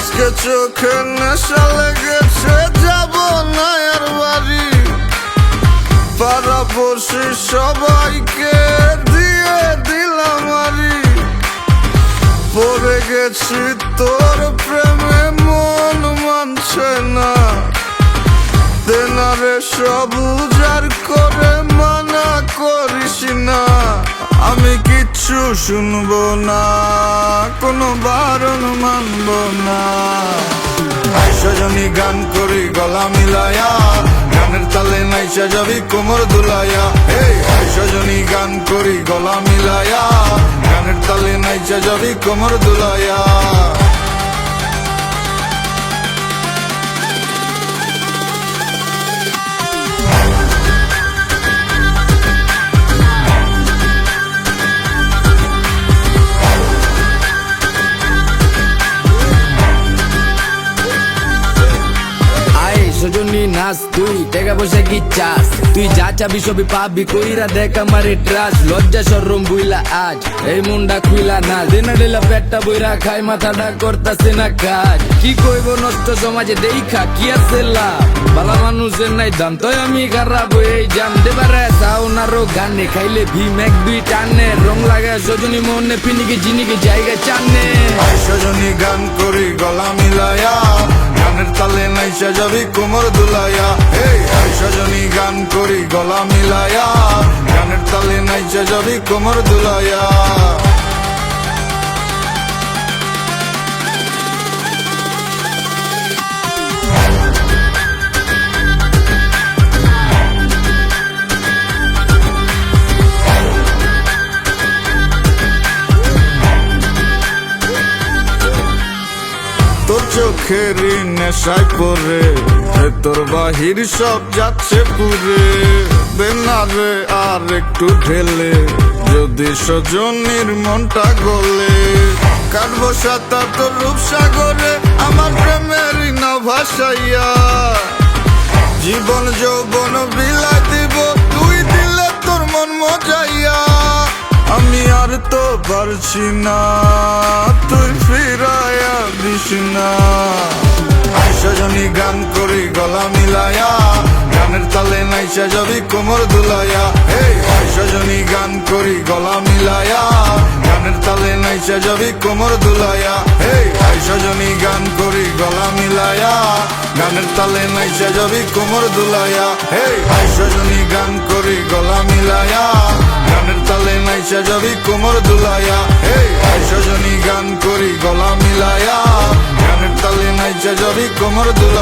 আজকে চোখে নেশা লেগেছে, যাব না আর বাড়ি। পাড়াপড়শি সবাইকে দিয়ে দিলাম আরি। পড়ে গেছি তোর প্রেমে, মন মানছে না। তেনারে সব উজাড় করে মানা করিস না। আমি কিচ্ছু শুনবো না, কোনো বারণ মানব না। সজনী গান করি গলা মিলায়া, গানের তালে নাইচা যাবি কোমর দুলাইয়া। এই সজনী গান করি গলা মিলায়া, গানের তালে নাইচা যাবি কোমর দুলাইয়া। সজনী নাচ, তুই টাকা পয়সা কি চাস? তুই যা চাবি সবই পাবি, কইরা দেখ আমারে ট্রাস। লজ্জা শরম বুইলা আজ এই মুন্ডা খুইলা না। দিনা ডেলা পেটটা বইরা খাই, মাথাটা করতাছে না কাজ। কি কইব নষ্ট সমাজে দেখা কি আছে লাভ? বালা মানুষের নাই দাম, তাই আমি খারাপ এই জান দেবারে সাউনারও গানে খাইলে ভীম এক দুই টানে। রং লাগায় সজনী মনে পিনিকে জিনিকে জায়গা চানে। সজনী গান করি গলা মিলায়া, গানের তালে নাইচা যাবি কোমর দুলাইয়া। এই সজনী গান করি গলা মিলায়া, গানের তালে নাইচা যাবি কোমর দুলাইয়া। তোর চোখের নেশায় পরে তোর বাহির সব যাচ্ছে পুরে। বেনারে আর একটু ঢেলে যদি সজনীর মনটা গলে। কাটবো সাঁতার তোর রূপসাগরে, আমার প্রেমের না ভাসাইয়া। জীবন যৌবন বিলাই দিব, তুই দিলে তোর মন মজাইয়া। আমি আর তো পারছি না, তুই ফিরাইয়া দিস না। সজনী গান করি গলা মিলায়া, গানের তালে নাইচা যাবি কোমর দুলাইয়া। এই সজনী গান করি গলা মিলায়া, গানের তালে নাইচা যাবি কোমর দুলাইয়া। এই সজনী গান করি গলা মিলায়া, গানের তালে নাইচা যাবি কোমর দুলাইয়া। এই সজনী গান করি গলা মিলায়া, গানের তালে নাইচা যাবি কোমর দুলাইয়া। এই সজনী গান করি গলা মিলায়া, গানের তালে নাইচা যাবি কোমর দুলাইয়া।